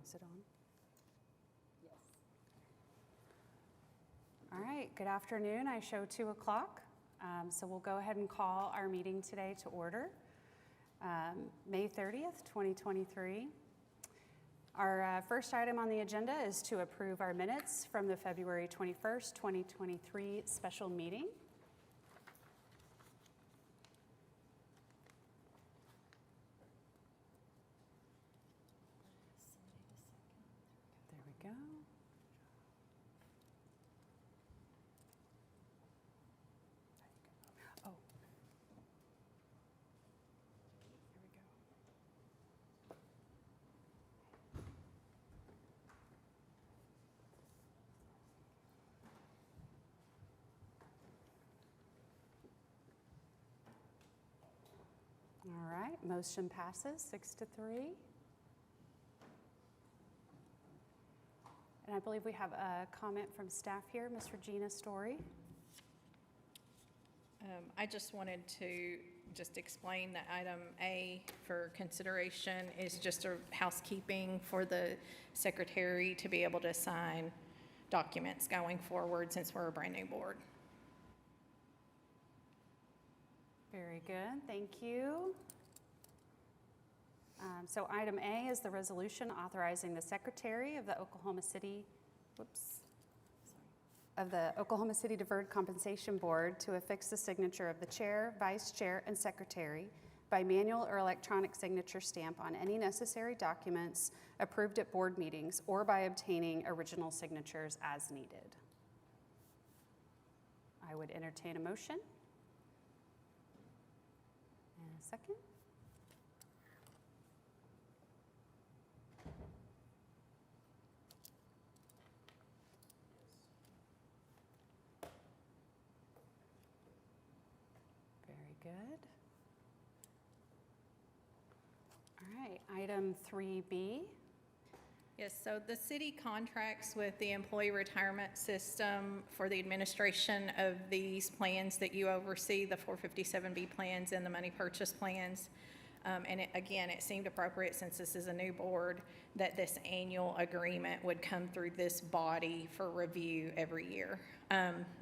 Is it on? Yes. All right, good afternoon. I show 2 o'clock. So we'll go ahead and call our meeting today to order. May 30th, 2023. Our first item on the agenda is to approve our minutes from the February 21st, 2023 special meeting. There we go. Oh. There we go. All right, motion passes 6-3. And I believe we have a comment from staff here, Ms. Regina Story. I just wanted to explain that item A for consideration is just a housekeeping for the secretary to be able to sign documents going forward since we're a brand new board. Very good, thank you. So item A is the resolution authorizing the secretary of the Oklahoma City Deferred Compensation Board to affix the signature of the chair, vice chair, and secretary by manual or electronic signature stamp on any necessary documents approved at board meetings or by obtaining original signatures as needed. I would entertain a motion. And a second. Very good. All right, item 3B. Yes, so the city contracts with the employee retirement system for the administration of these plans that you oversee, the 457B plans and the money purchase plans. And it seemed appropriate, since this is a new board, that this annual agreement would come through this body for review every year.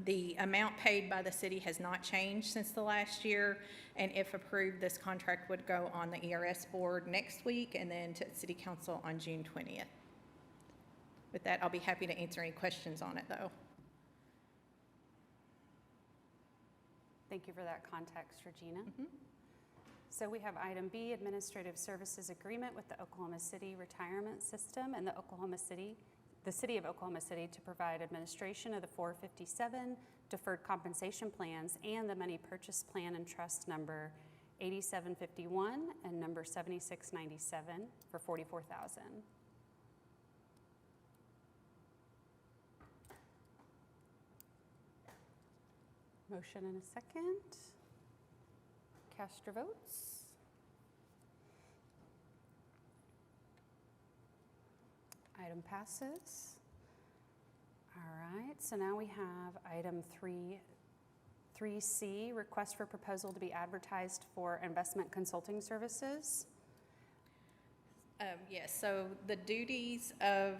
The amount paid by the city has not changed since the last year, and if approved, this contract would go on the ERS board next week and then to City Council on June 20th. With that, I'll be happy to answer any questions on it, though. Thank you for that context, Regina. Mm-hmm. So we have item B, Administrative Services Agreement with the Oklahoma City Retirement System and the City of Oklahoma City to provide administration of the 457 Deferred Compensation Plans and the Money Purchase Plan and Trust number 8751 and number 7697 for $44,000. Motion and a second. Cast your votes. Item passes. All right, so now we have item 3C, request for proposal to be advertised for investment consulting services. Yes, so the duties of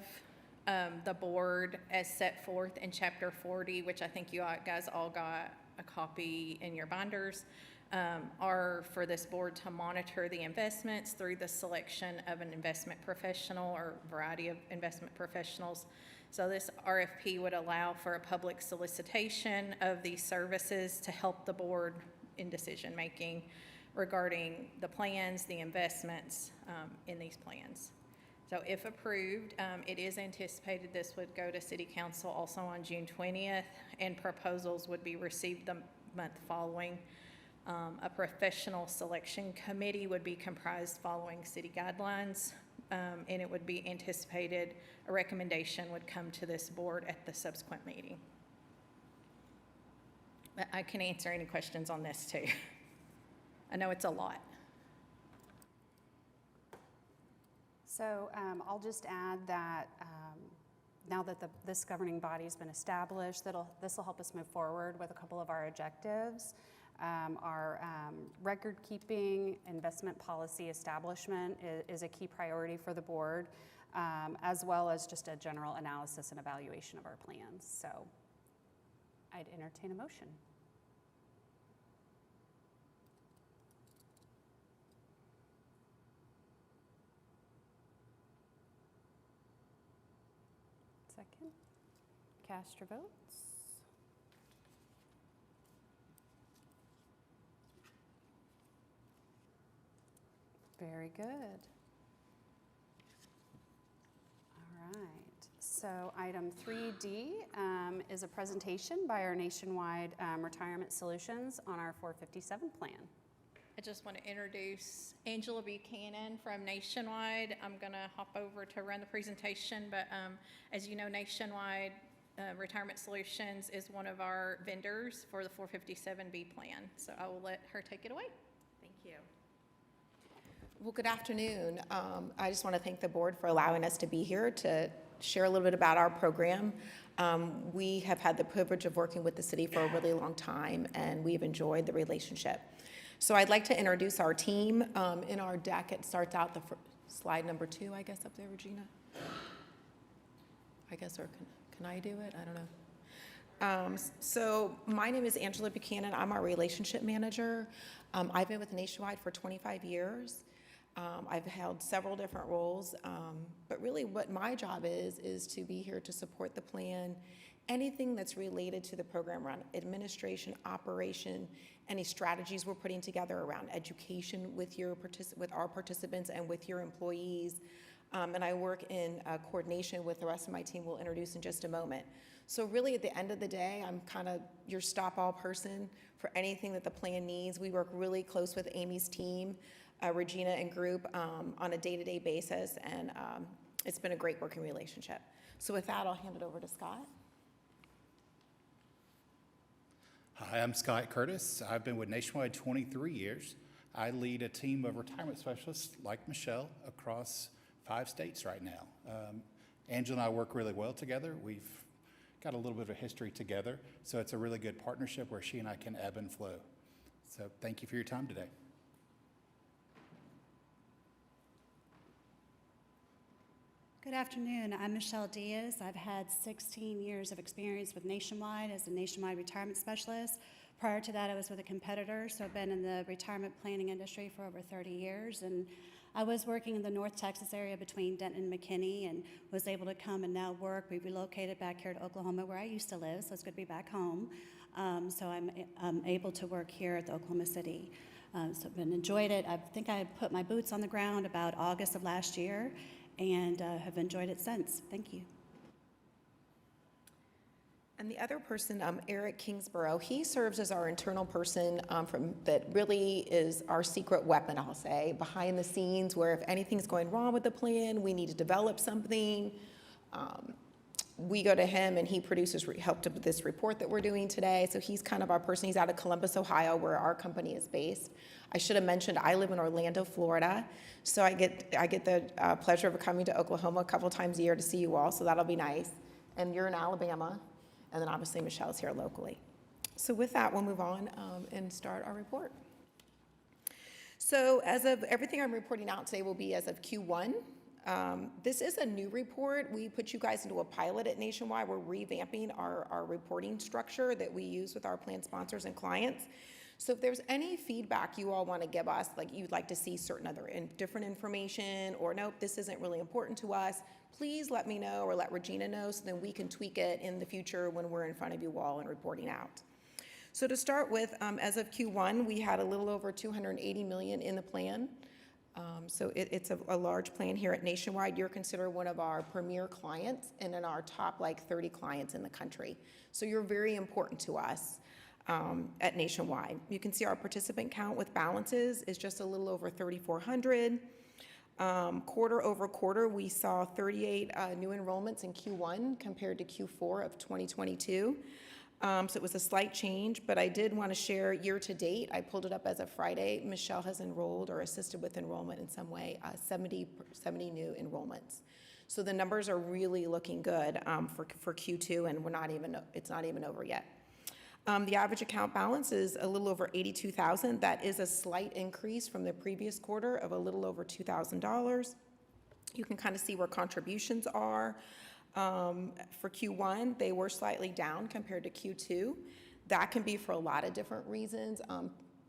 the board as set forth in Chapter 40, which I think you guys all got a copy in your binders, are for this board to monitor the investments through the selection of an investment professional or variety of investment professionals. So this RFP would allow for a public solicitation of these services to help the board in decision making regarding the plans, the investments in these plans. So if approved, it is anticipated this would go to City Council also on June 20th, and proposals would be received the month following. A professional selection committee would be comprised following city guidelines, and it would be anticipated a recommendation would come to this board at the subsequent meeting. But I can answer any questions on this too. I know it's a lot. So I'll just add that now that this governing body has been established, this will help us move forward with a couple of our objectives. Our record-keeping investment policy establishment is a key priority for the board. as well as just a general analysis and evaluation of our plans. So I'd entertain a motion. Second. Cast your votes. Very good. All right. So item 3D is a presentation by our Nationwide Retirement Solutions on our 457 plan. I just want to introduce Angela Buchanan from Nationwide. I'm going to hop over to run the presentation, but as you know, Nationwide Retirement Solutions is one of our vendors for the 457B plan. So I will let her take it away. Thank you. Well, good afternoon. I just want to thank the board for allowing us to be here to share a little bit about our program. We have had the privilege of working with the city for a really long time, and we've enjoyed the relationship. So I'd like to introduce our team. In our deck, it starts out the slide number 2, I guess, up there, Regina. I guess, or can I do it? I don't know. So my name is Angela Buchanan. I'm our relationship manager. I've been with Nationwide for 25 years. I've held several different roles, but really what my job is to be here to support the plan, anything that's related to the program around administration, operation, any strategies we're putting together around education with our participants and with your employees. And I work in coordination with the rest of my team we'll introduce in just a moment. So really at the end of the day, I'm kind of your stop-all person for anything that the plan needs. We work really close with Amy's team, Regina and group on a day-to-day basis, and it's been a great working relationship. So with that, I'll hand it over to Scott. Hi, I'm Scott Curtis. I've been with Nationwide 23 years. I lead a team of retirement specialists like Michelle across 5 states right now. Angela and I work really well together. We've got a little bit of a history together, so it's a really good partnership where she and I can ebb and flow. So thank you for your time today. Good afternoon. I'm Michelle Diaz. I've had 16 years of experience with Nationwide as a Nationwide retirement specialist. Prior to that, I was with a competitor, so I've been in the retirement planning industry for over 30 years. And I was working in the North Texas area between Denton and McKinney and was able to come and now work. We relocated back here to Oklahoma where I used to live, so it's good to be back home. So I'm able to work here at the Oklahoma City. So I've enjoyed it. I think I put my boots on the ground about August of last year, and have enjoyed it since. Thank you. And the other person, Eric Kingsborough, he serves as our internal person that really is our secret weapon, I'll say, behind the scenes, where if anything's going wrong with the plan, we need to develop something, we go to him and he produces, helped with this report that we're doing today. So he's kind of our person. He's out of Columbus, Ohio, where our company is based. I should have mentioned I live in Orlando, Florida. So I get the pleasure of coming to Oklahoma a couple times a year to see you all. So that'll be nice. And you're in Alabama. And then obviously Michelle's here locally. So with that, we'll move on and start our report. So as of everything I'm reporting out today will be as of Q1. This is a new report. We put you guys into a pilot at Nationwide. We're revamping our reporting structure that we use with our plan sponsors and clients. So if there's any feedback you all want to give us, like you'd like to see certain other different information, or nope, this isn't really important to us, please let me know or let Regina know so then we can tweak it in the future when we're in front of you all and reporting out. So to start with, as of Q1, we had a little over $280 million in the plan. So it's a large plan here at Nationwide. You're considered one of our premier clients and in our top 30 clients in the country. So you're very important to us at Nationwide. You can see our participant count with balances is just a little over 3,400. Quarter over quarter, we saw 38 new enrollments in Q1 compared to Q4 of 2022. So it was a slight change, but I did want to share year to date. I pulled it up as of Friday. Michelle has enrolled or assisted with enrollment in some way, 70 new enrollments. So the numbers are really looking good for Q2, and it's not even over yet. The average account balance is a little over $82,000. That is a slight increase from the previous quarter of a little over $2,000. You can kind of see where contributions are. For Q1, they were slightly down compared to Q2. That can be for a lot of different reasons.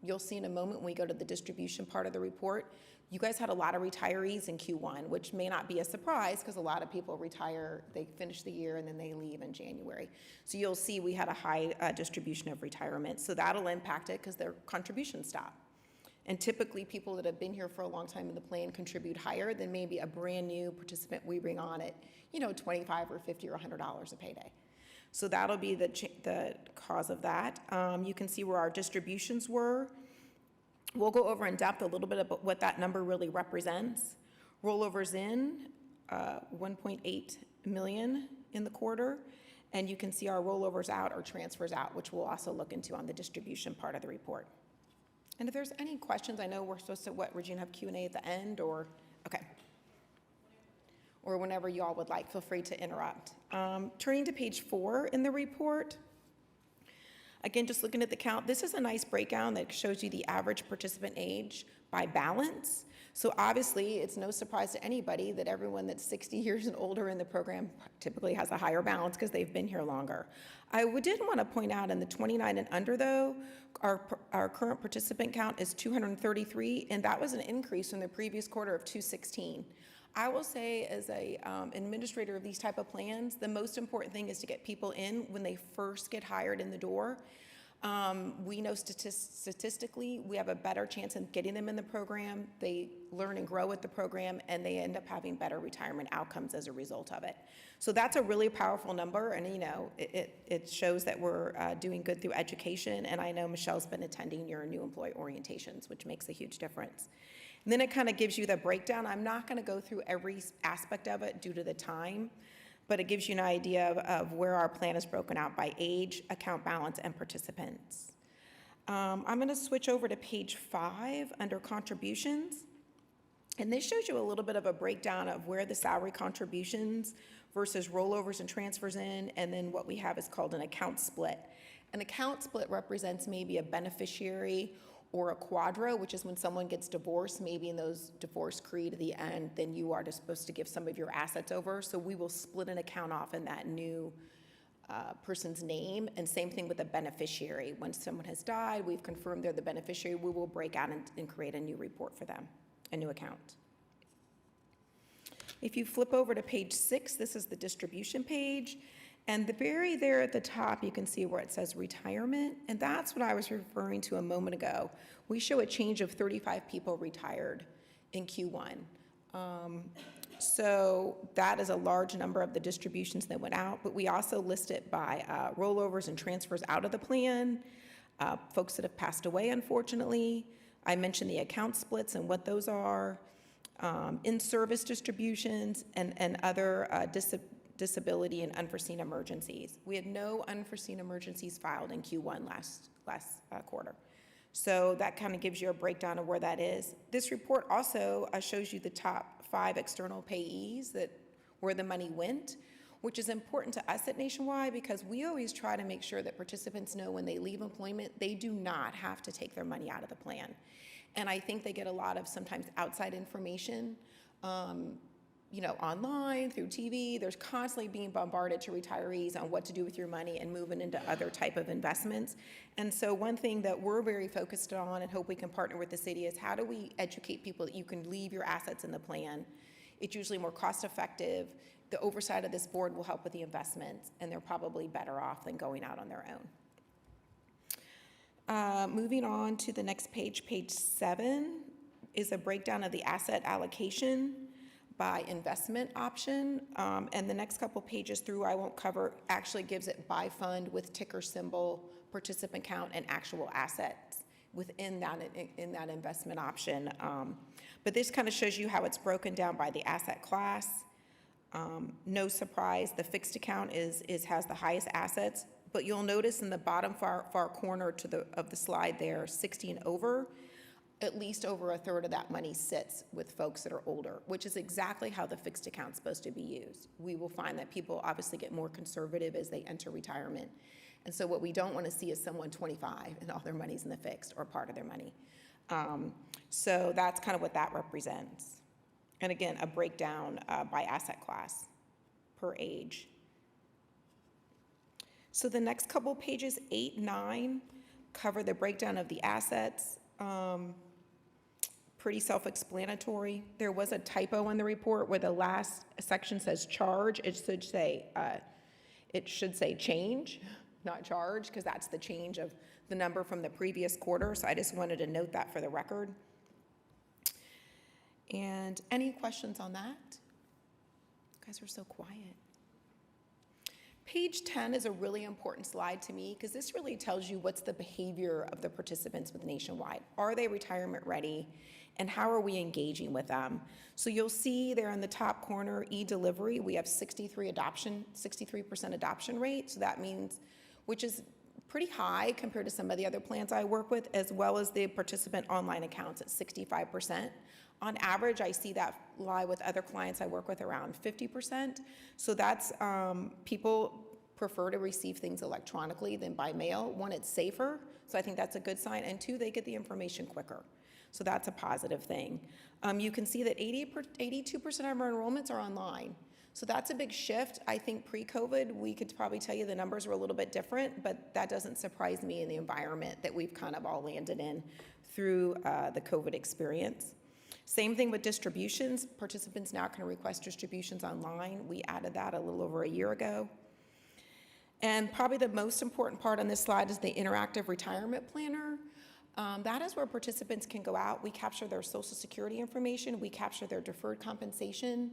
You'll see in a moment when we go to the distribution part of the report, you guys had a lot of retirees in Q1, which may not be a surprise because a lot of people retire, they finish the year and then they leave in January. So you'll see we had a high distribution of retirement. So that'll impact it because their contributions stop. And typically people that have been here for a long time in the plan contribute higher than maybe a brand new participant we bring on at, $25 or $50 or $100 a payday. So that'll be the cause of that. You can see where our distributions were. We'll go over in depth a little bit about what that number really represents. Rollovers in, 1.8 million in the quarter. And you can see our rollovers out or transfers out, which we'll also look into on the distribution part of the report. And if there's any questions, I know we're supposed to, Regina, have Q&A at the end or, okay. Or whenever you all would like, feel free to interrupt. Turning to page 4 in the report. Again, just looking at the count, this is a nice breakdown that shows you the average participant age by balance. So obviously, it's no surprise to anybody that everyone that's 60 years and older in the program typically has a higher balance because they've been here longer. I did want to point out in the 29 and under, though, our current participant count is 233, and that was an increase from the previous quarter of 216. I will say, as a administrator of these type of plans, the most important thing is to get people in when they first get hired in the door. We know statistically we have a better chance of getting them in the program. They learn and grow with the program, and they end up having better retirement outcomes as a result of it. So that's a really powerful number, and it shows that we're doing good through education. And I know Michelle's been attending your new employee orientations, which makes a huge difference. And then it kind of gives you the breakdown. I'm not going to go through every aspect of it due to the time, but it gives you an idea of where our plan is broken out by age, account balance, and participants. I'm going to switch over to page 5 under contributions. And this shows you a little bit of a breakdown of where the salary contributions versus rollovers and transfers in, and then what we have is called an account split. An account split represents maybe a beneficiary or a quadro, which is when someone gets divorced, maybe in those divorce creed at the end, then you are supposed to give some of your assets over. So we will split an account off in that new person's name, and same thing with a beneficiary. When someone has died, we've confirmed they're the beneficiary, we will break out and create a new report for them, a new account. If you flip over to page 6, this is the distribution page. And very there at the top, you can see where it says retirement, and that's what I was referring to a moment ago. We show a change of 35 people retired in Q1. So that is a large number of the distributions that went out, but we also list it by rollovers and transfers out of the plan, folks that have passed away, unfortunately. I mentioned the account splits and what those are, in-service distributions, and other disability and unforeseen emergencies. We had no unforeseen emergencies filed in Q1 last quarter. So that kind of gives you a breakdown of where that is. This report also shows you the top 5 external payees where the money went, which is important to us at Nationwide because we always try to make sure that participants know when they leave employment, they do not have to take their money out of the plan. And I think they get a lot of sometimes outside information, online, through TV. There's constantly being bombarded to retirees on what to do with your money and moving into other type of investments. And so one thing that we're very focused on and hope we can partner with the city is how do we educate people that you can leave your assets in the plan. It's usually more cost effective. The oversight of this board will help with the investments, and they're probably better off than going out on their own. Moving on to the next page, page 7, is a breakdown of the asset allocation by investment option, and the next couple pages through I won't cover, actually gives it by fund with ticker symbol, participant count, and actual assets within that investment option. But this kind of shows you how it's broken down by the asset class. No surprise, the fixed account has the highest assets, but you'll notice in the bottom far corner of the slide there, 60 and over, at least over a third of that money sits with folks that are older, which is exactly how the fixed account's supposed to be used. We will find that people obviously get more conservative as they enter retirement. And so what we don't want to see is someone 25 and all their money's in the fixed or part of their money. So that's kind of what that represents. And again, a breakdown by asset class per age. So the next couple pages, 8, 9, cover the breakdown of the assets. Pretty self-explanatory. There was a typo in the report where the last section says charge. It should say change, not charge, because that's the change of the number from the previous quarter. So I just wanted to note that for the record. And any questions on that? You guys are so quiet. Page 10 is a really important slide to me because this really tells you what's the behavior of the participants with Nationwide. Are they retirement ready? And how are we engaging with them? So you'll see there in the top corner, e-delivery, we have 63% adoption rate. So that means, which is pretty high compared to some of the other plans I work with, as well as the participant online accounts at 65%. On average, I see that lie with other clients I work with around 50%. So that's, people prefer to receive things electronically than by mail. One, it's safer, so I think that's a good sign. And two, they get the information quicker. So that's a positive thing. You can see that 82% of our enrollments are online. So that's a big shift. I think pre-COVID, we could probably tell you the numbers were a little bit different, but that doesn't surprise me in the environment that we've kind of all landed in through the COVID experience. Same thing with distributions. Participants now can request distributions online. We added that a little over a year ago. And probably the most important part on this slide is the interactive retirement planner. That is where participants can go out. We capture their Social Security information. We capture their deferred compensation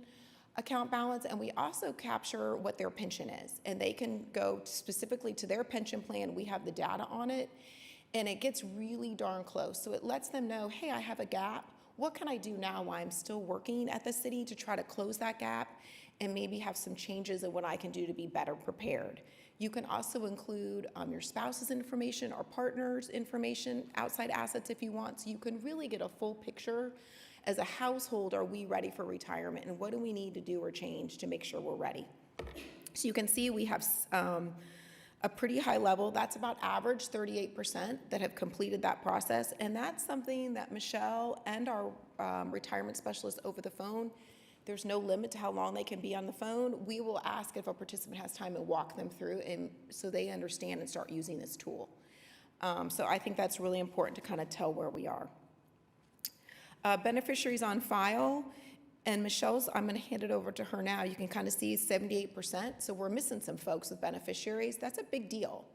account balance, and we also capture what their pension is. And they can go specifically to their pension plan. We have the data on it, and it gets really darn close. So it lets them know, hey, I have a gap. What can I do now while I'm still working at the city to try to close that gap and maybe have some changes in what I can do to be better prepared? You can also include your spouse's information or partner's information, outside assets if you want, so you can really get a full picture. As a household, are we ready for retirement, and what do we need to do or change to make sure we're ready? So you can see we have a pretty high level. That's about average 38% that have completed that process, and that's something that Michelle and our retirement specialist over the phone, there's no limit to how long they can be on the phone. We will ask if a participant has time and walk them through, and so they understand and start using this tool. So I think that's really important to kind of tell where we are. Beneficiaries on file, and Michelle's, I'm going to hand it over to her now. You can kind of see 78%, so we're missing some folks with beneficiaries. That's a big deal.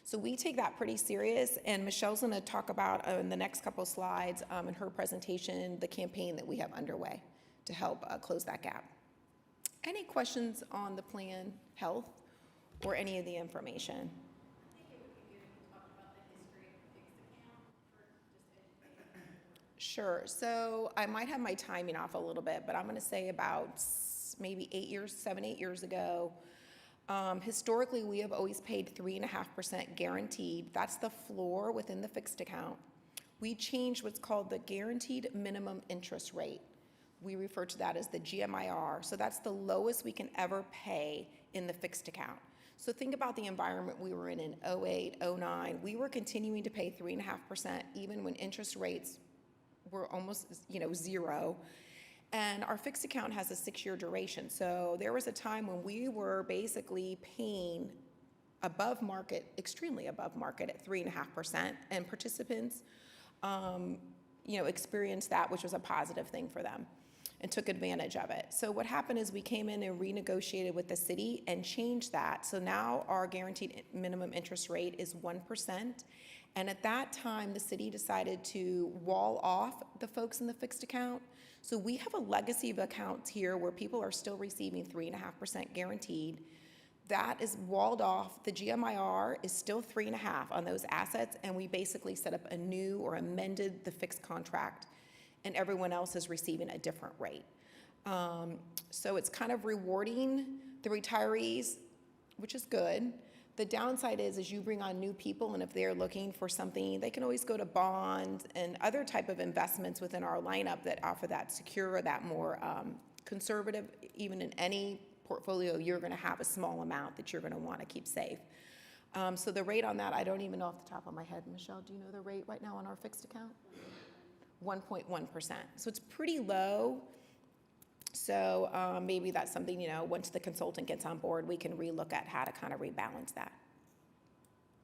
So we take that pretty serious, and Michelle's going to talk about in the next couple of slides in her presentation the campaign that we have underway to help close that gap. Any questions on the plan health or any of the information? I think it would be good if you talked about the history of the fixed account for just educating. Sure. So I might have my timing off a little bit, but I'm going to say about maybe 7, 8 years ago. Historically, we have always paid 3.5% guaranteed. That's the floor within the fixed account. We changed what's called the guaranteed minimum interest rate. We refer to that as the GMIR. So that's the lowest we can ever pay in the fixed account. So think about the environment we were in 08, 09. We were continuing to pay 3.5% even when interest rates were almost, zero. And our fixed account has a 6-year duration. So there was a time when we were basically paying above market, extremely above market at 3.5%, and participants, experienced that, which was a positive thing for them, and took advantage of it. So what happened is we came in and renegotiated with the city and changed that. So now our guaranteed minimum interest rate is 1%. And at that time, the city decided to wall off the folks in the fixed account. So we have a legacy of accounts here where people are still receiving 3.5% guaranteed. That is walled off. The GMIR is still 3.5 on those assets, and we basically set up a new or amended the fixed contract, and everyone else is receiving a different rate. So it's kind of rewarding the retirees, which is good. The downside is you bring on new people, and if they're looking for something, they can always go to bonds and other type of investments within our lineup that offer that secure, that more conservative. Even in any portfolio, you're going to have a small amount that you're going to want to keep safe. So the rate on that, I don't even know off the top of my head. Michelle, do you know the rate right now on our fixed account? 1.1%. So it's pretty low. So maybe that's something, once the consultant gets on board, we can relook at how to kind of rebalance that.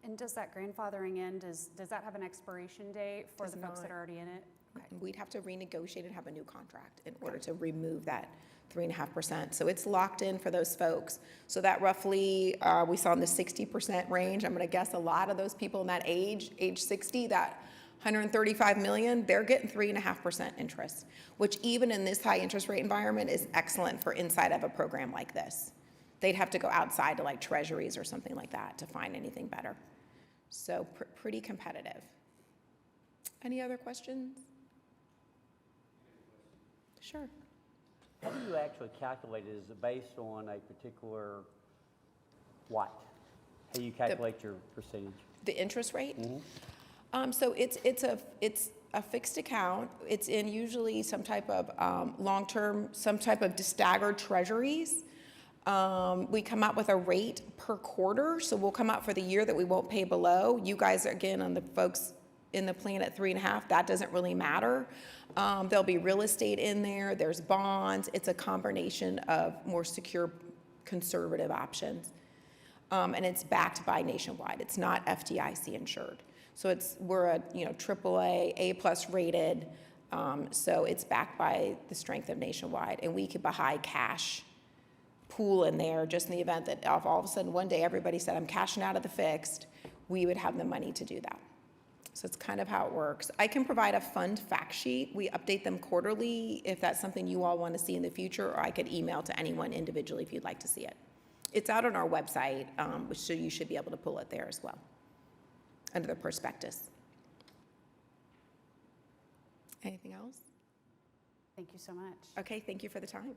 And does that grandfathering end, does that have an expiration date for Does the folks that not. are already in it? Okay. We'd have to renegotiate and have a new contract in order to remove that 3.5%. So it's locked in for those folks. So that roughly, we saw in the 60% range. I'm going to guess a lot of those people in that age 60, that 135 million, they're getting 3.5% interest, which even in this high interest rate environment is excellent for inside of a program like this. They'd have to go outside to like treasuries or something like that to find anything better. So pretty competitive. Any other questions? Sure. How do you actually calculate it? Is it based on a particular what? How you calculate your percentage? The interest rate? So it's a fixed account. It's in usually some type of long-term, some type of staggered treasuries. We come out with a rate per quarter, so we'll come out for the year that we won't pay below. You guys, again, on the folks in the plan at 3.5, that doesn't really matter. There'll be real estate in there, there's bonds. It's a combination of more secure, conservative options. And it's backed by Nationwide. It's not FDIC insured. So we're a AAA, A+ rated, so it's backed by the strength of Nationwide. And we keep a high cash pool in there just in the event that all of a sudden one day everybody said, I'm cashing out of the fixed, we would have the money to do that. So it's kind of how it works. I can provide a fund fact sheet. We update them quarterly if that's something you all want to see in the future, or I could email to anyone individually if you'd like to see it. It's out on our website, so you should be able to pull it there as well, under the prospectus. Anything else? Thank you so much. Okay, thank you for the time.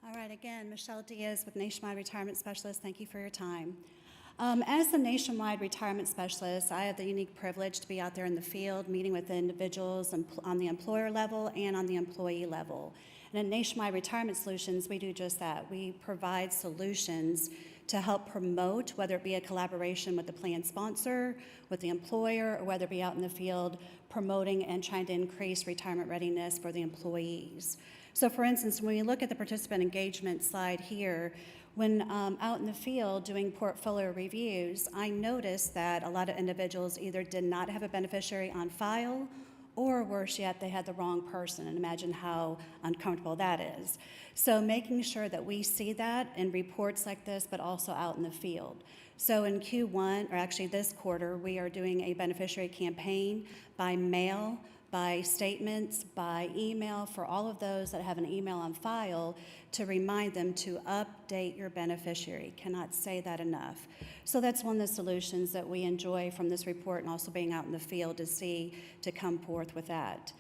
All right, again, Michelle Diaz with Nationwide Retirement Specialist. Thank you for your time. As the Nationwide Retirement Specialist, I have the unique privilege to be out there in the field, meeting with individuals on the employer level and on the employee level. And at Nationwide Retirement Solutions, we do just that. We provide solutions to help promote, whether it be a collaboration with the plan sponsor, with the employer, or whether it be out in the field promoting and trying to increase retirement readiness for the employees. So for instance, when we look at the participant engagement slide here, when out in the field doing portfolio reviews, I noticed that a lot of individuals either did not have a beneficiary on file, or worse yet, they had the wrong person, and imagine how uncomfortable that is. So making sure that we see that in reports like this, but also out in the field. So in Q1, or actually this quarter, we are doing a beneficiary campaign by mail, by statements, by email, for all of those that have an email on file, to remind them to update your beneficiary. Cannot say that enough. So that's one of the solutions that we enjoy from this report, and also being out in the field to come forth with that.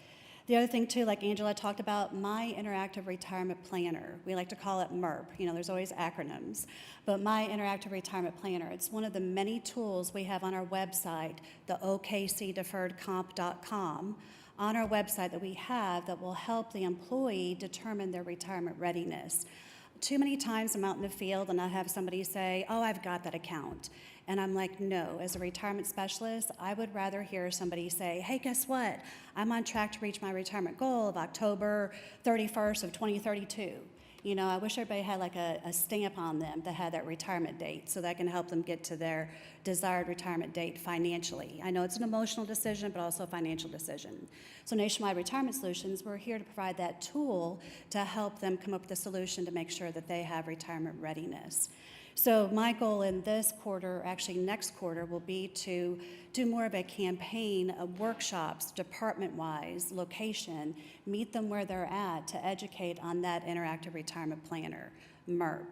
The other thing too, like Angela talked about, My Interactive Retirement Planner. We like to call it MERP. There's always acronyms. But My Interactive Retirement Planner, it's one of the many tools we have on our website, the okcdeferredcomp.com, on our website that we have that will help the employee determine their retirement readiness. Too many times I'm out in the field and I have somebody say, oh, I've got that account. And I'm like, no, as a retirement specialist, I would rather hear somebody say, hey, guess what? I'm on track to reach my retirement goal of October 31st of 2032. I wish everybody had like a stamp on them that had that retirement date, so that can help them get to their desired retirement date financially. I know it's an emotional decision, but also a financial decision. So Nationwide Retirement Solutions, we're here to provide that tool to help them come up with a solution to make sure that they have retirement readiness. So my goal in this quarter, actually next quarter, will be to do more of a campaign of workshops, department-wise, location, meet them where they're at to educate on that interactive retirement planner, MERP.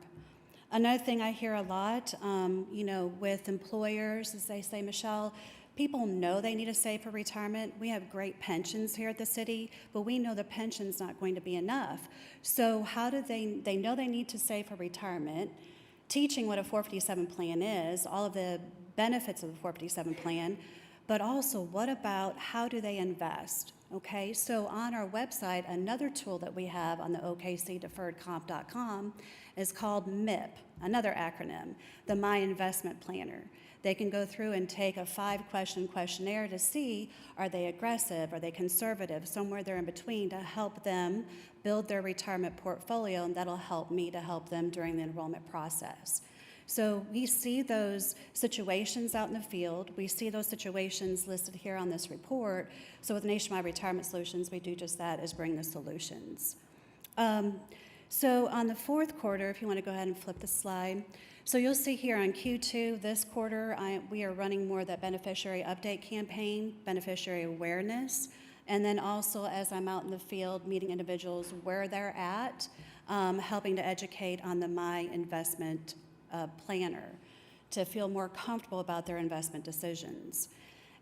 Another thing I hear a lot, with employers, as they say, Michelle, people know they need to save for retirement. We have great pensions here at the city, but we know the pension's not going to be enough. So how do they know they need to save for retirement, teaching what a 457 plan is, all of the benefits of the 457 plan, but also what about how do they invest? Okay, so on our website, another tool that we have on the OKCDeferredComp.com is called MIP, another acronym, the My Investment Planner. They can go through and take a 5-question questionnaire to see, are they aggressive, are they conservative, somewhere there in between, to help them build their retirement portfolio, and that'll help me to help them during the enrollment process. So we see those situations out in the field. We see those situations listed here on this report. So with Nationwide Retirement Solutions, we do just that, is bring the solutions. So on the fourth quarter, if you want to go ahead and flip the slide. So you'll see here on Q2 this quarter, we are running more of that beneficiary update campaign, beneficiary awareness, and then also as I'm out in the field meeting individuals where they're at, helping to educate on the My Investment Planner to feel more comfortable about their investment decisions.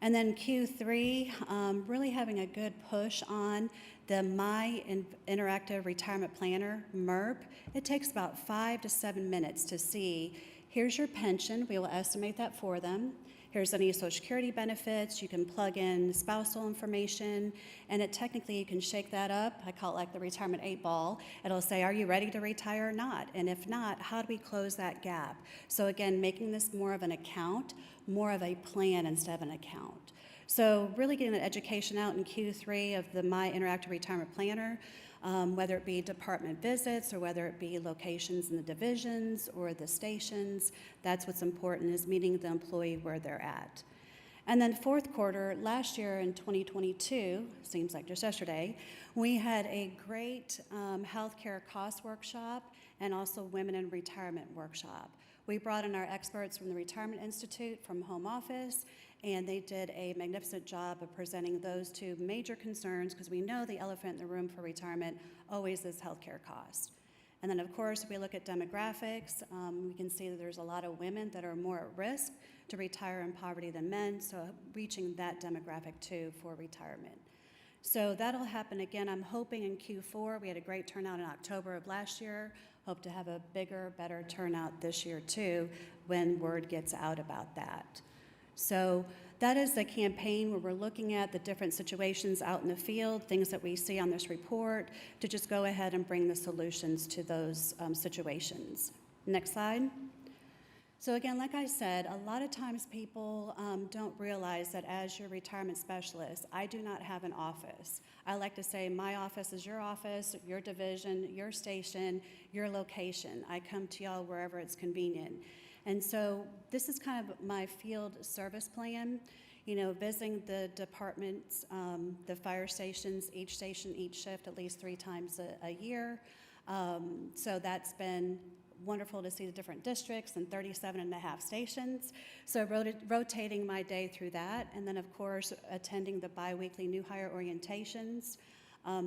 And then Q3, really having a good push on the My Interactive Retirement Planner, MERP. It takes about 5 to 7 minutes to see, here's your pension, we will estimate that for them. Here's any Social Security benefits, you can plug in spousal information, and it technically, you can shake that up. I call it like the retirement 8-ball. It'll say, are you ready to retire or not? And if not, how do we close that gap? So again, making this more of an account, more of a plan instead of an account. So really getting the education out in Q3 of the My Interactive Retirement Planner, whether it be department visits or whether it be locations in the divisions or the stations. That's what's important, is meeting the employee where they're at. And then fourth quarter, last year in 2022, seems like just yesterday, we had a great healthcare cost workshop and also women in retirement workshop. We brought in our experts from the Retirement Institute, from home office, and they did a magnificent job of presenting those two major concerns, because we know the elephant in the room for retirement always is healthcare costs. And then, of course, if we look at demographics, we can see that there's a lot of women that are more at risk to retire in poverty than men, so reaching that demographic too for retirement. So that'll happen again, I'm hoping in Q4. We had a great turnout in October of last year. Hope to have a bigger, better turnout this year too, when word gets out about that. So that is the campaign where we're looking at the different situations out in the field, things that we see on this report, to just go ahead and bring the solutions to those situations. Next slide. So again, like I said, a lot of times people don't realize that as your retirement specialist, I do not have an office. I like to say my office is your office, your division, your station, your location. I come to y'all wherever it's convenient. And so this is kind of my field service plan, you know, visiting the departments, the fire stations, each station, each shift at least 3 times a year. So that's been wonderful to see the different districts and 37.5 stations. So rotating my day through that. And then, of course, attending the biweekly new hire orientations.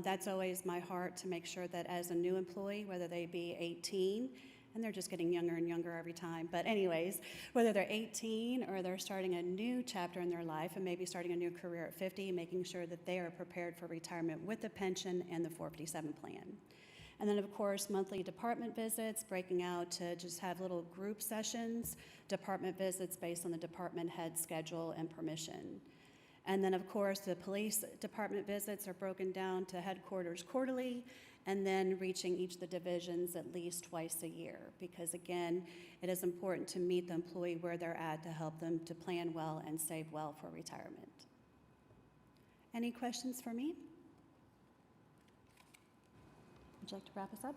That's always my heart, to make sure that as a new employee, whether they be 18, and they're just getting younger and younger every time. But anyways, whether they're 18 or they're starting a new chapter in their life and maybe starting a new career at 50, making sure that they are prepared for retirement with the pension and the 457 plan. And then, of course, monthly department visits, breaking out to just have little group sessions, department visits based on the department head schedule and permission. And then, of course, the police department visits are broken down to headquarters quarterly, and then reaching each of the divisions at least twice a year, because again, it is important to meet the employee where they're at to help them to plan well and save well for retirement. Any questions for me? Would you like to wrap us up?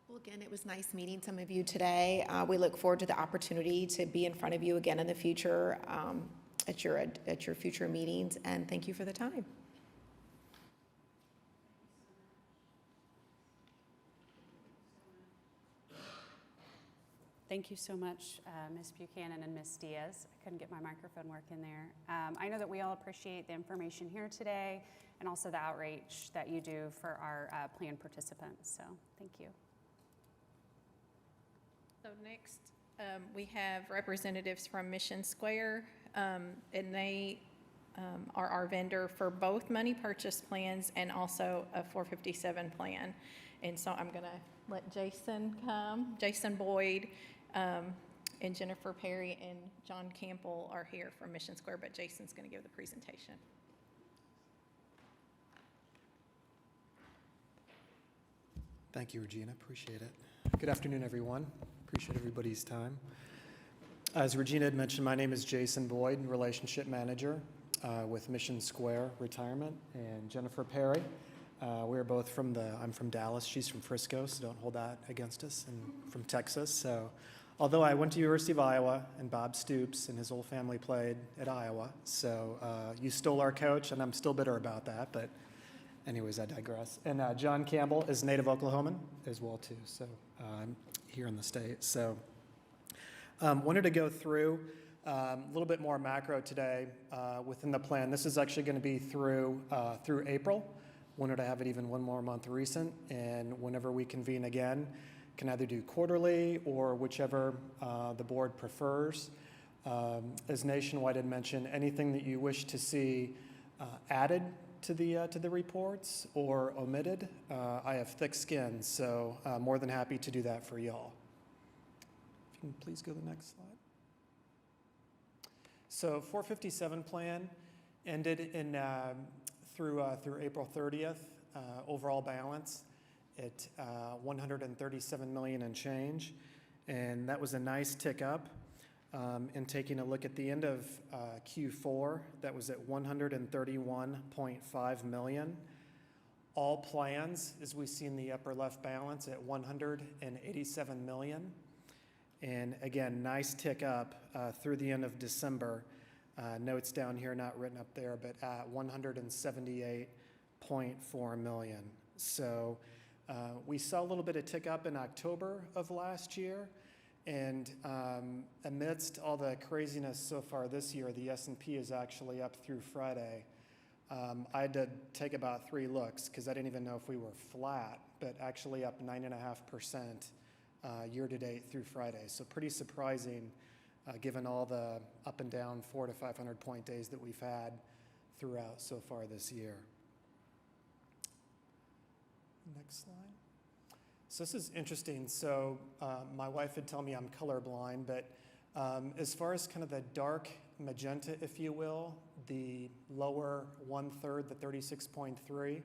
Well, again, it was nice meeting some of you today. We look forward to the opportunity to be in front of you again in the future, at your future meetings, and thank you for the time. Thank you so much, Ms. Buchanan and Ms. Diaz. I couldn't get my microphone working there. I know that we all appreciate the information here today and also the outreach that you do for our plan participants, so thank you. So next, we have representatives from Mission Square, and they are our vendor for both money purchase plans and also a 457 plan. And so I'm going to let Jason come, Jason Boyd, And Jennifer Perry and John Campbell are here from Mission Square, but Jason's going to give the presentation. Thank you, Regina. Appreciate it. Good afternoon, everyone. Appreciate everybody's time. As Regina had mentioned, my name is Jason Boyd, Relationship Manager with Mission Square Retirement, and Jennifer Perry. We're both I'm from Dallas, she's from Frisco, so don't hold that against us, and from Texas. So, although I went to University of Iowa, and Bob Stoops and his whole family played at Iowa, so you stole our coach, and I'm still bitter about that, but anyways, I digress. And John Campbell is native Oklahoman as well, too, so I'm here in the state. So wanted to go through a little bit more macro today within the plan. This is actually going to be through April. Wanted to have it even one more month recent, and whenever we convene again, can either do quarterly or whichever the board prefers. As Nationwide had mentioned, anything that you wish to see added to the reports or omitted, I have thick skin, so more than happy to do that for y'all. If you can please go to the next slide. So 457 plan ended in through April 30th. Overall balance at 137 million and change, and that was a nice tick up. And taking a look at the end of Q4, that was at 131.5 million. All plans, as we see in the upper left balance, at 187 million. And again, nice tick up through the end of December. Notes down here, not written up there, but at 178.4 million. So we saw a little bit of tick up in October of last year. And amidst all the craziness so far this year, the S&P is actually up through Friday. I had to take about 3 looks because I didn't even know if we were flat, but actually up 9.5% year to date through Friday. So pretty surprising given all the up and down 400 to 500 point days that we've had throughout so far this year. Next slide. So this is interesting. So my wife had told me I'm colorblind, but as far as kind of the dark magenta, if you will, the lower 1/3, the 36.3,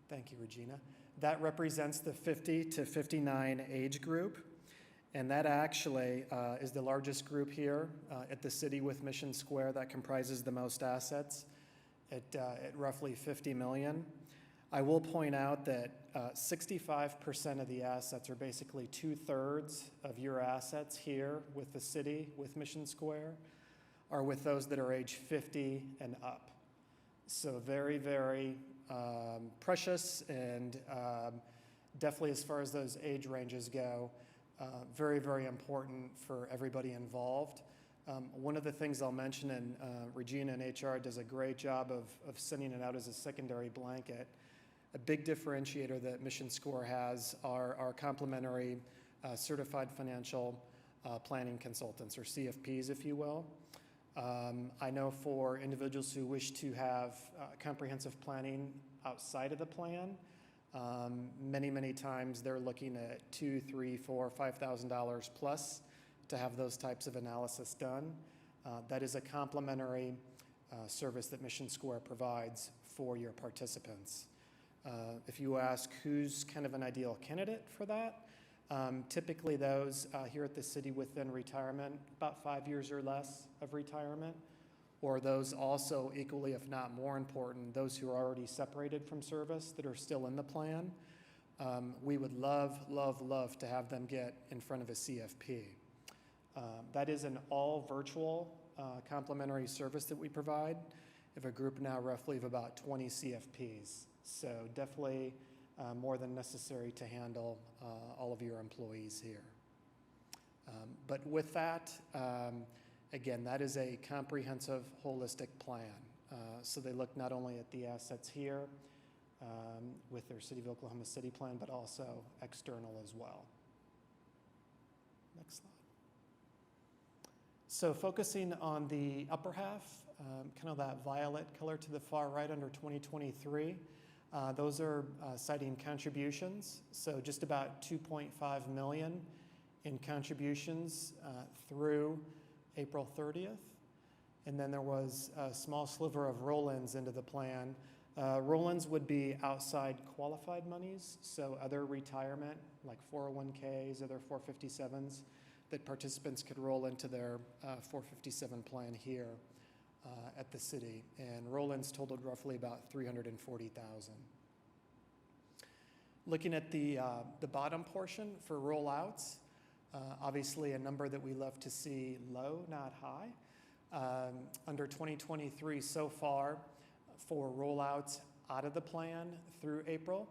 thank you, Regina, that represents the 50 to 59 age group. And that actually is the largest group here at the city with Mission Square that comprises the most assets at roughly 50 million. I will point out that 65% of the assets, are basically 2/3 of your assets here with the city, with Mission Square, are with those that are age 50 and up. So very, very precious, and definitely as far as those age ranges go, very, very important for everybody involved. One of the things I'll mention, and Regina in HR does a great job of sending it out as a secondary blanket. A big differentiator that Mission Square has are our complimentary certified financial planning consultants, or CFPs, if you will. I know for individuals who wish to have comprehensive planning outside of the plan, many times they're looking at $2,000, $3,000, $4,000, $5,000 plus to have those types of analysis done. That is a complimentary service that Mission Square provides for your participants. If you ask who's kind of an ideal candidate for that, typically those here at the city within retirement, about 5 years or less of retirement, or those also equally, if not more important, those who are already separated from service that are still in the plan. We would love to have them get in front of a CFP. That is an all virtual complimentary service that we provide. We have a group now roughly of about 20 CFPs. So definitely more than necessary to handle all of your employees here. But with that, again, that is a comprehensive, holistic plan. So they look not only at the assets here with their City of Oklahoma City plan, but also external as well. Next slide. So focusing on the upper half, kind of that violet color to the far right under 2023, those are citing contributions. So just about 2.5 million in contributions through April 30th. And then there was a small sliver of roll-ins into the plan. Roll-ins would be outside qualified monies, so other retirement, like 401ks, other 457s, that participants could roll into their 457 plan here at the city. And roll-ins totaled roughly about 340,000. Looking at the bottom portion for rollouts, obviously a number that we love to see low, not high. Under 2023 so far, for rollouts out of the plan through April,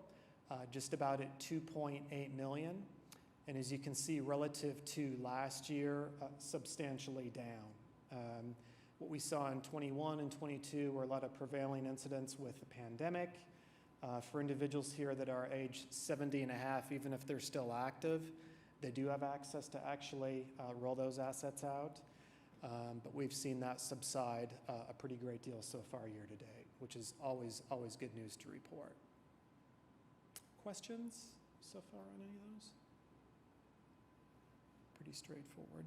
just about at 2.8 million. And as you can see, relative to last year, substantially down. What we saw in 21 and 22 were a lot of prevailing incidents with the pandemic. For individuals here that are age 70 and a half, even if they're still active, they do have access to actually roll those assets out. But we've seen that subside a pretty great deal so far year to date, which is always good news to report. Questions so far on any of those? Pretty straightforward.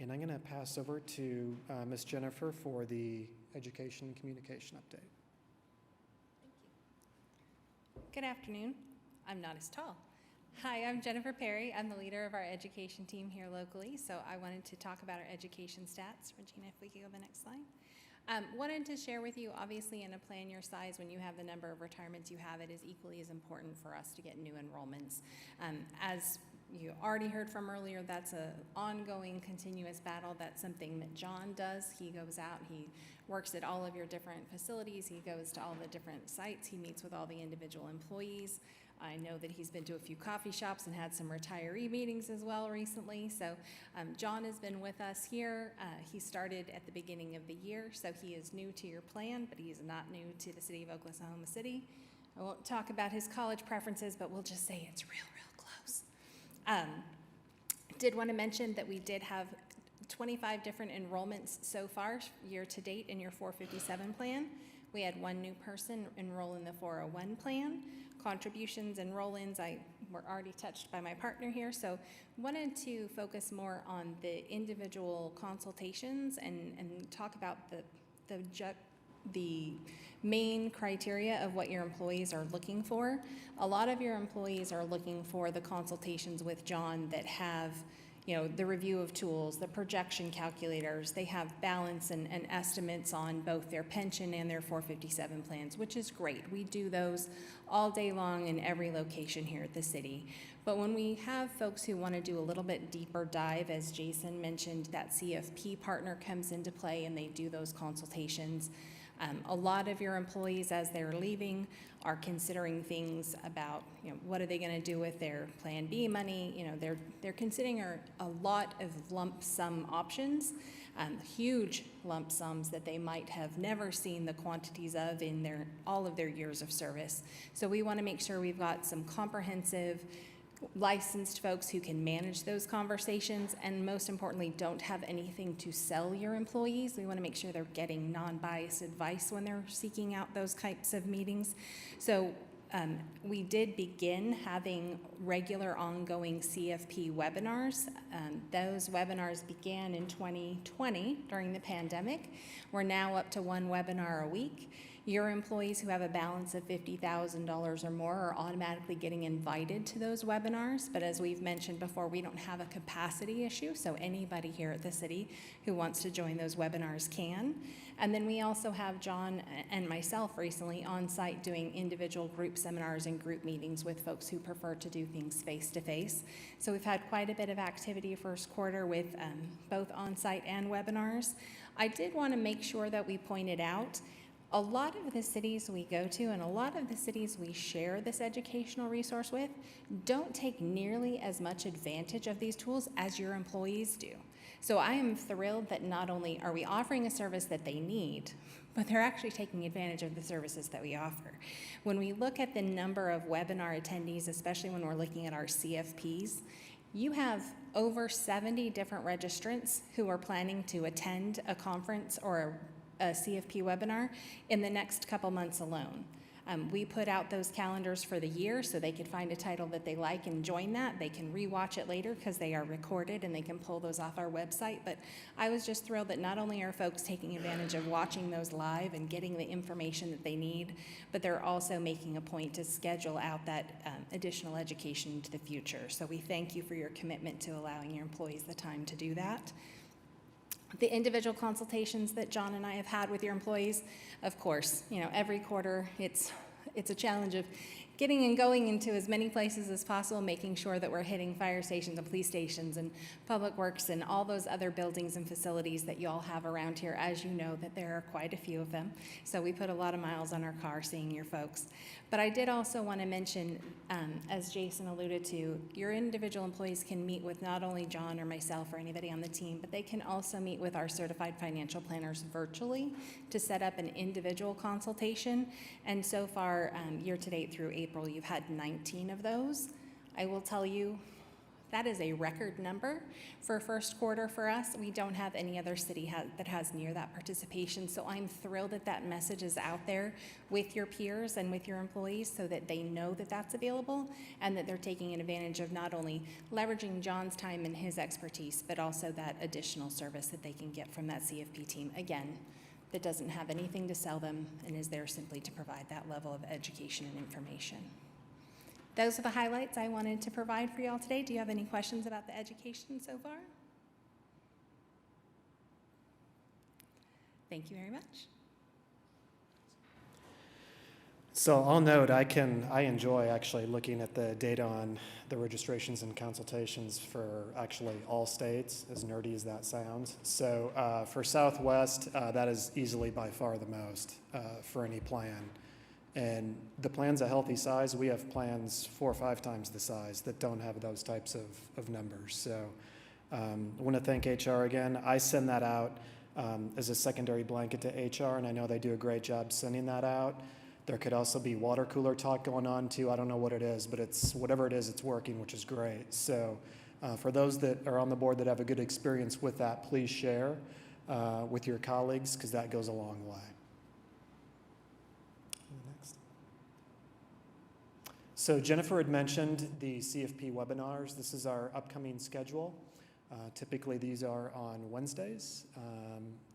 And I'm going to pass over to Ms. Jennifer for the education and communication update. Good afternoon. I'm not as tall. Hi, I'm Jennifer Perry. I'm the leader of our education team here locally, so I wanted to talk about our education stats. Regina, if we could go to the next slide. Wanted to share with you, obviously in a plan your size, when you have the number of retirements you have, it is equally as important for us to get new enrollments. As you already heard from earlier, that's an ongoing, continuous battle. That's something that John does. He goes out, he works at all of your different facilities, he goes to all the different sites, he meets with all the individual employees. I know that he's been to a few coffee shops and had some retiree meetings as well recently. So John has been with us here. He started at the beginning of the year, so he is new to your plan, but he is not new to the city of Oklahoma City. I won't talk about his college preferences, but we'll just say it's real close. Did want to mention that we did have 25 different enrollments so far year to date in your 457 plan. We had one new person enroll in the 401 plan. Contributions and roll-ins were already touched by my partner here, so wanted to focus more on the individual consultations and talk about the main criteria of what your employees are looking for. A lot of your employees are looking for the consultations with John that have, you know, the review of tools, the projection calculators. They have balance and estimates on both their pension and their 457 plans, which is great. We do those all day long in every location here at the city. But when we have folks who want to do a little bit deeper dive, as Jason mentioned, that CFP partner comes into play and they do those consultations. A lot of your employees, as they're leaving, are considering things about, you know, what are they going to do with their Plan B money? You know, they're considering a lot of lump sum options, huge lump sums that they might have never seen the quantities of in all of their years of service. So we want to make sure we've got some comprehensive, licensed folks who can manage those conversations, and most importantly, don't have anything to sell your employees. We want to make sure they're getting non-biased advice when they're seeking out those types of meetings. So we did begin having regular ongoing CFP webinars. Those webinars began in 2020 during the pandemic. We're now up to one webinar a week. Your employees who have a balance of $50,000 or more are automatically getting invited to those webinars, but as we've mentioned before, we don't have a capacity issue, so anybody here at the city who wants to join those webinars can. And then we also have John and myself recently on site doing individual group seminars and group meetings with folks who prefer to do things face-to-face. So we've had quite a bit of activity first quarter with both on-site and webinars. I did want to make sure that we pointed out a lot of the cities we go to and a lot of the cities we share this educational resource with don't take nearly as much advantage of these tools as your employees do. So I am thrilled that not only are we offering a service that they need, but they're actually taking advantage of the services that we offer. When we look at the number of webinar attendees, especially when we're looking at our CFPs, you have over 70 different registrants who are planning to attend a conference or a CFP webinar in the next couple months alone. We put out those calendars for the year so they could find a title that they like and join that. They can rewatch it later because they are recorded and they can pull those off our website. But I was just thrilled that not only are folks taking advantage of watching those live and getting the information that they need, but they're also making a point to schedule out that additional education into the future. So we thank you for your commitment to allowing your employees the time to do that. The individual consultations that John and I have had with your employees, of course, every quarter it's a challenge of getting and going into as many places as possible, making sure that we're hitting fire stations and police stations and public works and all those other buildings and facilities that you all have around here. As you know, that there are quite a few of them. So we put a lot of miles on our car seeing your folks. But I did also want to mention, as Jason alluded to, your individual employees can meet with not only John or myself or anybody on the team, but they can also meet with our certified financial planners virtually to set up an individual consultation. And so far, year to date through April, you've had 19 of those. I will tell you, that is a record number for first quarter for us. We don't have any other city that has near that participation. So I'm thrilled that that message is out there with your peers and with your employees so that they know that that's available and that they're taking advantage of not only leveraging John's time and his expertise, but also that additional service that they can get from that CFP team. Again, that doesn't have anything to sell them and is there simply to provide that level of education and information. Those are the highlights I wanted to provide for you all today. Do you have any questions about the education so far? Thank you very much. So I'll note I enjoy actually looking at the data on the registrations and consultations for actually all states, as nerdy as that sounds. So for Southwest, that is easily by far the most for any plan. And the plan's a healthy size. We have plans 4 or 5 times the size that don't have those types of numbers. So I want to thank HR again. I send that out as a secondary blanket to HR, and I know they do a great job sending that out. There could also be water cooler talk going on too. I don't know what it is, but it's whatever it is, it's working, which is great. So for those that are on the board that have a good experience with that, please share with your colleagues because that goes a long way. So Jennifer had mentioned the CFP webinars. This is our upcoming schedule. Typically these are on Wednesdays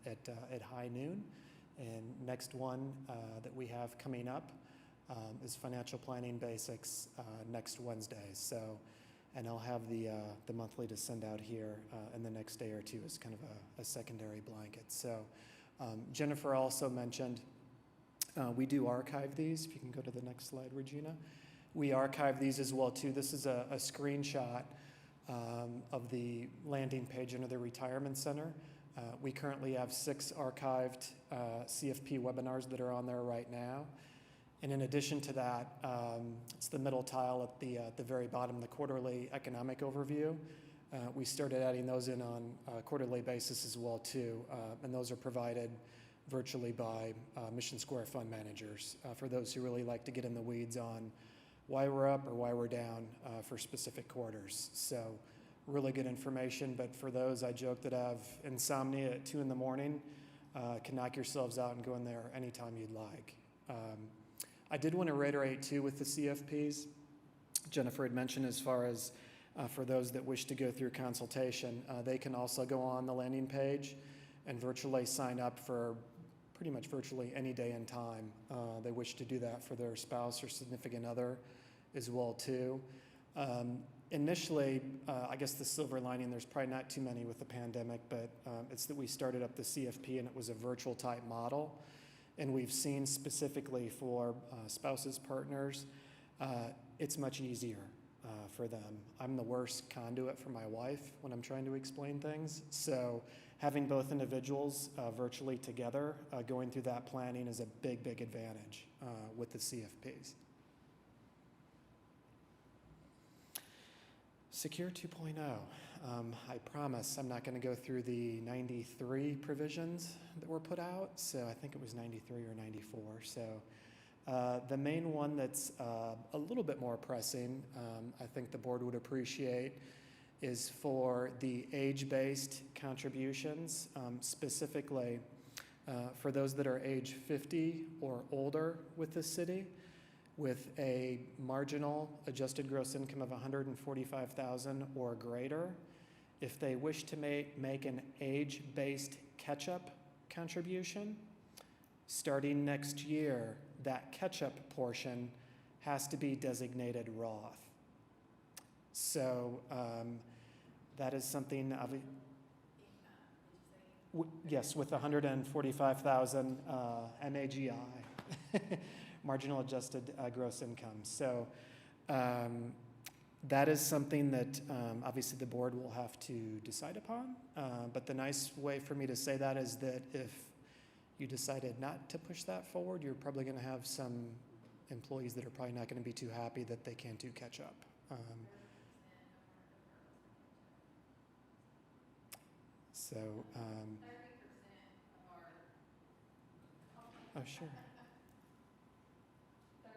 at high noon. And next one that we have coming up is Financial Planning Basics next Wednesday. So, and I'll have the monthly to send out here in the next day or two as kind of a secondary blanket. So Jennifer also mentioned we do archive these. If you can go to the next slide, Regina. We archive these as well too. This is a screenshot of the landing page under the Retirement Center. We currently have 6 archived CFP webinars that are on there right now. And in addition to that, it's the middle tile at the very bottom, the quarterly economic overview. We started adding those in on a quarterly basis as well too. And those are provided virtually by Mission Square fund managers for those who really like to get in the weeds on why we're up or why we're down for specific quarters. So really good information, but for those I joke that have insomnia at 2 in the morning, can knock yourselves out and go in there anytime you'd like. I did want to reiterate too with the CFPs, Jennifer had mentioned as far as for those that wish to go through consultation, they can also go on the landing page and virtually sign up for pretty much virtually any day and time. They wish to do that for their spouse or significant other as well too. Initially, I guess the silver lining, there's probably not too many with the pandemic, but it's that we started up the CFP and it was a virtual type model. And we've seen specifically for spouses, partners, it's much easier for them. I'm the worst conduit for my wife when I'm trying to explain things. So having both individuals virtually together going through that planning is a big, big advantage with the CFPs. Secure 2.0. I promise I'm not going to go through the 93 provisions that were put out. So I think it was 93 or 94. So the main one that's a little bit more pressing, I think the board would appreciate, is for the age-based contributions. Specifically, For those that are age 50 or older with the city, with a marginal adjusted gross income of $145,000 or greater, if they wish to make an age-based catch-up contribution, starting next year, that catch-up portion has to be designated Roth. So that is something, yes, with 145,000 MAGI, marginal adjusted gross income. So that is something that obviously the board will have to decide upon. But the nice way for me to say that is that if you decided not to push that forward, you're probably going to have some employees that are probably not going to be too happy that they can't do catch up. So, 30% of our. Oh, sure. 30%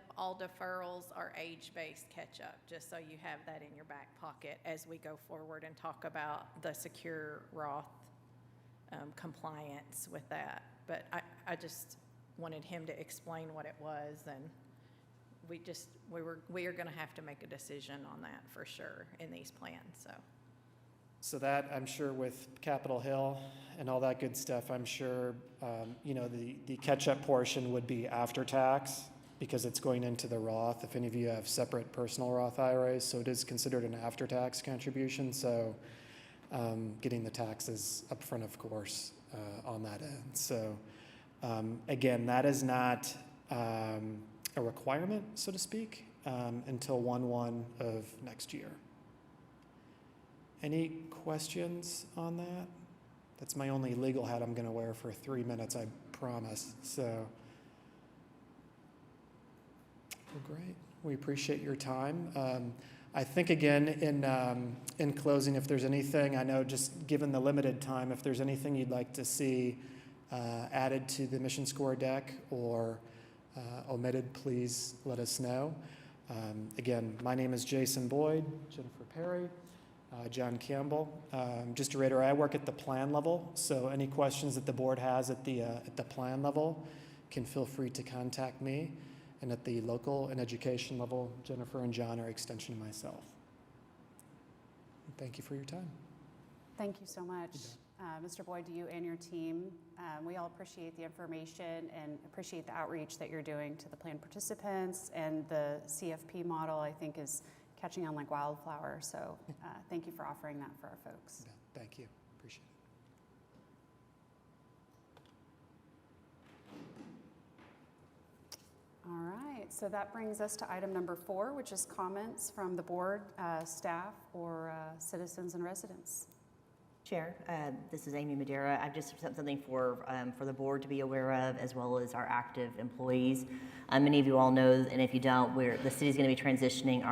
of all deferrals are age-based catch-up, just so you have that in your back pocket as we go forward and talk about the secure Roth compliance with that. But I just wanted him to explain what it was, and we are going to have to make a decision on that for sure in these plans, so. So that, I'm sure with Capitol Hill and all that good stuff, I'm sure, the catch-up portion would be after tax because it's going into the Roth, if any of you have separate personal Roth IRAs, so it is considered an after-tax contribution, so getting the taxes up front, of course, on that end. So again, that is not a requirement, so to speak, until 1/1 of next year. Any questions on that? That's my only legal hat I'm going to wear for 3 minutes, I promise. So, well, great. We appreciate your time. I think, again, in closing, if there's anything, I know just given the limited time, if there's anything you'd like to see added to the mission score deck or omitted, please let us know. Again, my name is Jason Boyd, Jennifer Perry. John Campbell. Just to reiterate, I work at the plan level, so any questions that the board has at the plan level can feel free to contact me. And at the local and education level, Jennifer and John are extension of myself. And thank you for your time. Thank you so much. Mr. Boyd, to you and your team. We all appreciate the information and appreciate the outreach that you're doing to the plan participants, and the CFP model, I think, is catching on like wildflower. So thank you for offering that for our folks. Yeah, thank you. Appreciate it. All right, so that brings us to item number 4, which is comments from the board, staff, or citizens and residents. Chair, this is Amy Madeira. I've just sent something for the board to be aware of, as well as our active employees. Many of you all know, and if you don't, the city's going to be transitioning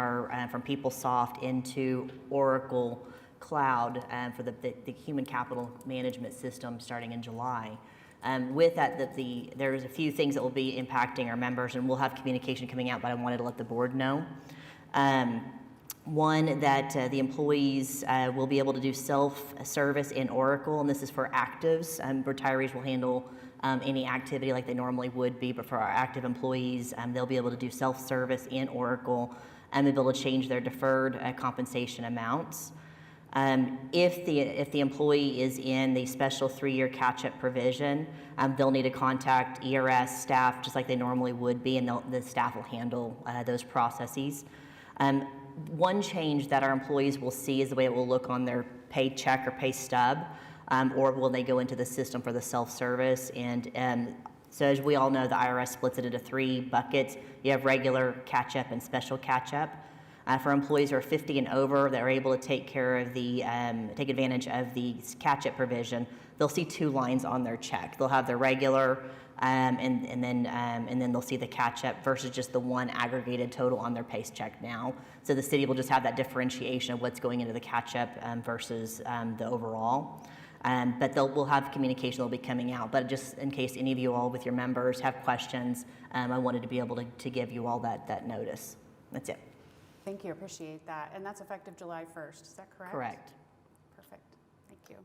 from PeopleSoft into Oracle Cloud for the human capital management system starting in July. With that, there's a few things that will be impacting our members, and we'll have communication coming out, but I wanted to let the board know. One, that the employees will be able to do self-service in Oracle, and this is for actives. Retirees will handle any activity like they normally would be, but for our active employees, they'll be able to do self-service in Oracle and be able to change their deferred compensation amounts. If the employee is in the special 3-year catch-up provision, they'll need to contact ERS staff just like they normally would be, and the staff will handle those processes. One change that our employees will see is the way it will look on their paycheck or pay stub, or when they go into the system for the self-service. And so as we all know, the IRS splits it into 3 buckets. You have regular catch-up and special catch-up. For employees who are 50 and over that are able to take advantage of the catch-up provision, they'll see 2 lines on their check. They'll have their regular, and then they'll see the catch-up versus just the one aggregated total on their paycheck now. So the city will just have that differentiation of what's going into the catch-up versus the overall. But we'll have communication that'll be coming out. But just in case any of you all with your members have questions, I wanted to be able to give you all that notice. That's it. Thank you, appreciate that. And that's effective July 1st, is that correct? Correct. Perfect, thank you.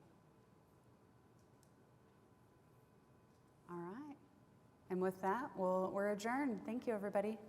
And with that, we're adjourned. Thank you, everybody.